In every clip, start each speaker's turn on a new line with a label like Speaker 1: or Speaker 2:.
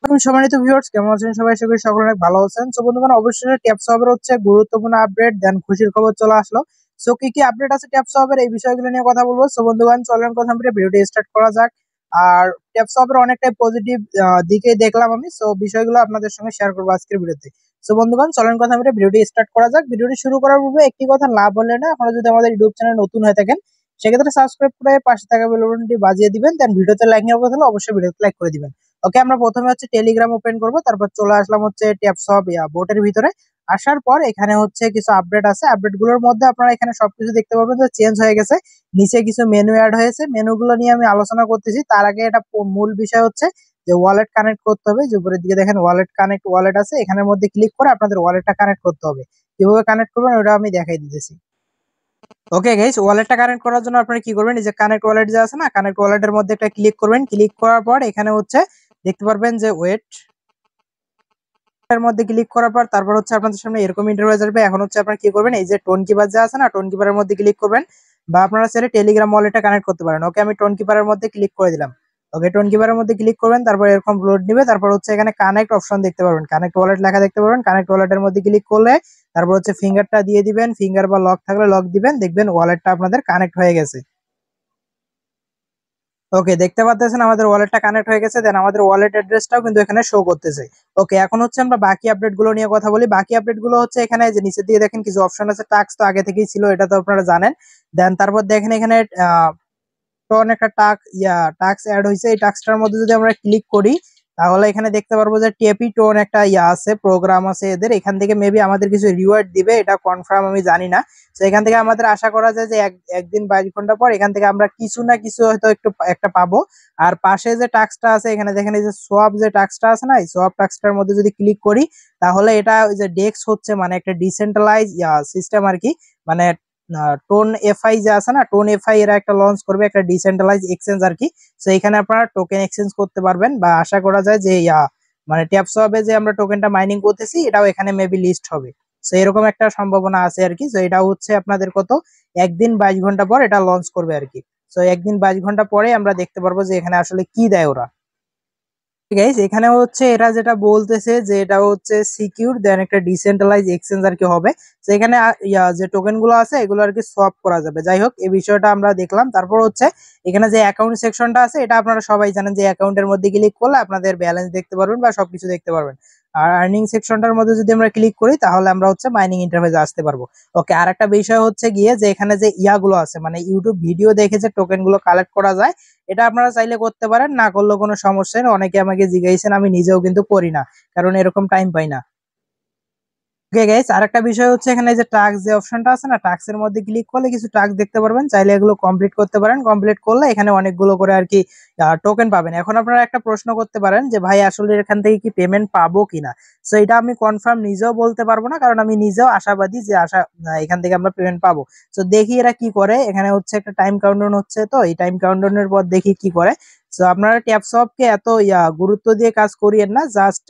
Speaker 1: সম্মানিত ভিউয়ার্স, কেমন আছেন সবাই? আশা করি সকলে অনেক ভালো আছেন। সো বন্ধুগণ, অবশ্যই ট্যাপস হবের হচ্ছে গুরুত্বপূর্ণ আপডেট দেন খুশির খবর চলে আসলো। সো কি কি আপডেট আছে ট্যাপস হবের এই বিষয়গুলো নিয়ে কথা বলবো। সো বন্ধুগণ, চলেন কথা বলে ভিডিওটি স্টার্ট করা যাক। আর ট্যাপস হবের অনেকটাই পজিটিভ দিকে দেখলাম আমি। সো বিষয়গুলো আপনাদের সঙ্গে শেয়ার করবো আজকের ভিডিওতে। সো বন্ধুগণ, চলেন কথা বলে ভিডিওটি স্টার্ট করা যাক। ভিডিওটি শুরু করার পূর্বে একটি কথা না বললে না, আপনারা যদি আমাদের ইউটিউব চ্যানেল নতুন হয়ে থাকেন সেক্ষেত্রে সাবস্ক্রাইব করে পাশে থাকা বেল বাটনটি বাজিয়ে দিবেন। দেন ভিডিওতে লাইক নেওয়ার কথা হলে অবশ্যই ভিডিওতে লাইক করে দিবেন। ওকে, আমরা প্রথমে হচ্ছে টেলিগ্রাম ওপেন করব, তারপর চলে আসলাম হচ্ছে ট্যাপসপ বোটের ভিতরে। আসার পর এখানে হচ্ছে কিছু আপডেট আছে, আপডেট গুলোর মধ্যে আপনারা এখানে সবকিছু দেখতে পাবেন যে চেঞ্জ হয়ে গেছে। নিচে কিছু মেনু অ্যাড হয়েছে, মেনুগুলো নিয়ে আমি আলোচনা করতেছি। তার আগে এটা মূল বিষয় হচ্ছে যে ওয়ালেট কানেক্ট করতে হবে। যে উপরের দিকে দেখেন ওয়ালেট কানেক্ট ওয়ালেট আছে, এখানের মধ্যে ক্লিক করে আপনাদের ওয়ালেটটা কানেক্ট করতে হবে। কিভাবে কানেক্ট করবেন ওটা আমি দেখাই দিতেছি। ওকে গাইস, ওয়ালেটটা কানেক্ট করার জন্য আপনারা কি করবেন, এই যে কানেক্ট ওয়ালেট যে আছে না, কানেক্ট ওয়ালেটের মধ্যে একটা ক্লিক করবেন। ক্লিক করার পর এখানে হচ্ছে দেখতে পারবেন যে ওয়েট এর মধ্যে ক্লিক করার পর তারপর হচ্ছে আপনাদের সামনে এরকম ইন্টারফেস আসবে। এখন হচ্ছে আপনারা কি করবেন, এই যে টোন কিপার যে আছে না, টোন কিপারের মধ্যে ক্লিক করবেন, বা আপনারা চাইলে টেলিগ্রাম ওয়ালেটটা কানেক্ট করতে পারেন। ওকে, আমি টোন কিপারের মধ্যে ক্লিক করে দিলাম। ওকে, টোন কিপারের মধ্যে ক্লিক করবেন, তারপর এরকম লোড নিবে। তারপর হচ্ছে এখানে কানেক্ট অপশন দেখতে পারবেন, কানেক্ট ওয়ালেট লেখা দেখতে পারবেন। কানেক্ট ওয়ালেটের মধ্যে ক্লিক করলে তারপর হচ্ছে ফিঙ্গারটা দিয়ে দিবেন, ফিঙ্গার বা লক থাকলে লক দিবেন, দেখবেন ওয়ালেটটা আপনাদের কানেক্ট হয়ে গেছে। ওকে, দেখতে পাচ্ছেন আমাদের ওয়ালেটটা কানেক্ট হয়ে গেছে। দেন আমাদের ওয়ালেট অ্যাড্রেসটাও কিন্তু এখানে শো করতেছে। ওকে, এখন হচ্ছে আমরা বাকি আপডেট গুলো নিয়ে কথা বলি। বাকি আপডেট গুলো হচ্ছে এখানে যে নিচের দিকে দেখেন কিছু অপশন আছে। টাস্ক তো আগে থেকেই ছিল, এটা তো আপনারা জানেন। দেন তারপর দেখেন এখানে টোন একটা টাস্ক অ্যাড হয়েছে। এই টাস্কটার মধ্যে যদি আমরা ক্লিক করি তাহলে এখানে দেখতে পারবো যে টেপি টোন একটা আছে, প্রোগ্রাম আছে এদের। এখান থেকে মেবি আমাদের কিছু রিওয়ার্ড দিবে, এটা কনফার্ম আমি জানি না। তো এখান থেকে আমাদের আশা করা যায় যে একদিন 22 ঘন্টা পর এখান থেকে আমরা কিছু না কিছু হয়তো একটু একটা পাবো। আর পাশে যে টাস্কটা আছে এখানে দেখেন, এই যে সোয়াপ যে টাস্কটা আছে না, এই সোয়াপ টাস্কটার মধ্যে যদি ক্লিক করি তাহলে এটা ওই যে ডেক্স হচ্ছে, মানে একটা ডিসেন্ট্রালাইজ সিস্টেম আর কি। মানে টোন এফআই যে আছে না, টোন এফআই এরা একটা লঞ্চ করবে, একটা ডিসেন্ট্রালাইজ এক্সচেঞ্জ আর কি। তো এখানে আপনারা টোকেন এক্সচেঞ্জ করতে পারবেন, বা আশা করা যায় যে মানে ট্যাপসবে যে আমরা টোকেনটা মাইনিং করতেছি এটাও এখানে মেবি লিস্ট হবে। তো এরকম একটা সম্ভাবনা আছে আর কি। তো এটা হচ্ছে আপনাদের কত, একদিন 22 ঘন্টা পর এটা লঞ্চ করবে আর কি। তো একদিন 22 ঘন্টা পরে আমরা দেখতে পারবো যে এখানে আসলে কি দেয় ওরা। গাইস, এখানে হচ্ছে এরা যেটা বলতেছে যে এটা হচ্ছে সিকিউর দেন একটা ডিসেন্ট্রালাইজ এক্সচেঞ্জ আর কি হবে। তো এখানে যে টোকেন গুলো আছে এগুলো আর কি সোয়াপ করা যাবে। যাই হোক, এই বিষয়টা আমরা দেখলাম। তারপর হচ্ছে এখানে যে অ্যাকাউন্ট সেকশনটা আছে এটা আপনারা সবাই জানেন যে অ্যাকাউন্টের মধ্যে ক্লিক করলে আপনাদের ব্যালেন্স দেখতে পারবেন বা সবকিছু দেখতে পারবেন। আর আর্নিং সেকশনটার মধ্যে যদি আমরা ক্লিক করি তাহলে আমরা হচ্ছে মাইনিং ইন্টারফেসে আসতে পারবো। ওকে, আর একটা বিষয় হচ্ছে গিয়ে যে এখানে যে ইয়াগুলো আছে, মানে ইউটিউব ভিডিও দেখে যে টোকেন গুলো কালেক্ট করা যায়, এটা আপনারা চাইলে করতে পারেন, না করলেও কোনো সমস্যা নেই। অনেকে আমাকে জিজ্ঞাসেন, আমি নিজেও কিন্তু করি না, কারণ এরকম টাইম পাই না। ওকে গাইস, আরেকটা বিষয় হচ্ছে এখানে যে টাস্ক যে অপশনটা আছে না, টাস্কের মধ্যে ক্লিক করলে কিছু টাস্ক দেখতে পারবেন, চাইলে এগুলো কমপ্লিট করতে পারেন। কমপ্লিট করলে এখানে অনেকগুলো করে আর কি টোকেন পাবেন। এখন আপনারা একটা প্রশ্ন করতে পারেন যে ভাই আসলে এখান থেকে কি পেমেন্ট পাবো কিনা। সো এটা আমি কনফার্ম নিজেও বলতে পারবো না, কারণ আমি নিজেও আশাবাদী যে এখান থেকে আমরা পেমেন্ট পাবো। তো দেখি এরা কি করে। এখানে হচ্ছে একটা টাইম কাউন্টডাউন হচ্ছে, তো এই টাইম কাউন্টডাউনের পর দেখি কি করে। তো আপনারা ট্যাপসপকে এত গুরুত্ব দিয়ে কাজ করিয়েন না, জাস্ট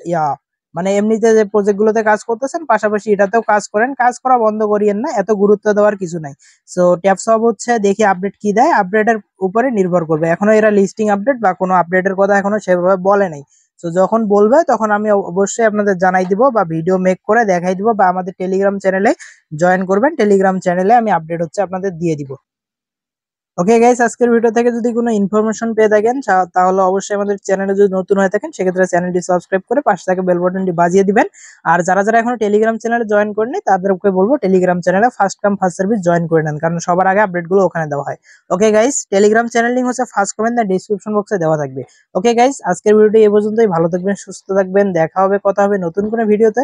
Speaker 1: মানে এমনিতে যে প্রজেক্ট গুলোতে কাজ করতেছেন পাশাপাশি এটাতেও কাজ করেন, কাজ করা বন্ধ করিয়েন না, এত গুরুত্ব দেওয়ার কিছু নাই। সো ট্যাপসপ হচ্ছে দেখি আপডেট কি দেয়, আপডেটের উপরে নির্ভর করবে। এখনো এরা লিস্টিং আপডেট বা কোনো আপডেটের কথা এখনো সেভাবে বলে নাই। তো যখন বলবে তখন আমি অবশ্যই আপনাদের জানাই দিব, বা ভিডিও মেক করে দেখাই দিব, বা আমাদের টেলিগ্রাম চ্যানেলে জয়েন করবেন। টেলিগ্রাম চ্যানেলে আমি আপডেট হচ্ছে আপনাদের দিয়ে দিব। ওকে গাইস, আজকের ভিডিও থেকে যদি কোনো ইনফরমেশন পেয়ে থাকেন তাহলে অবশ্যই আমাদের চ্যানেলে যদি নতুন হয়ে থাকেন সেক্ষেত্রে চ্যানেলটি সাবস্ক্রাইব করে পাশে থাকা বেল বাটনটি বাজিয়ে দিবেন। আর যারা যারা এখনো টেলিগ্রাম চ্যানেলে জয়েন করেনি তাদেরকে বলবো টেলিগ্রাম চ্যানেলে first come first service join করে নেন, কারণ সবার আগে আপডেট গুলো ওখানে দেওয়া হয়। Okay guys, Telegram channel link হচ্ছে ফার্স্ট কমেন্ট আর ডেসক্রিপশন বক্সে দেওয়া থাকবে। ওকে গাইস, আজকের ভিডিওটি এই পর্যন্তই। ভালো থাকবেন, সুস্থ থাকবেন, দেখা হবে কথা হবে নতুন কোনো ভিডিওতে।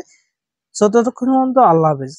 Speaker 1: সো ততক্ষণ পর্যন্ত আল্লাহ হাফেজ।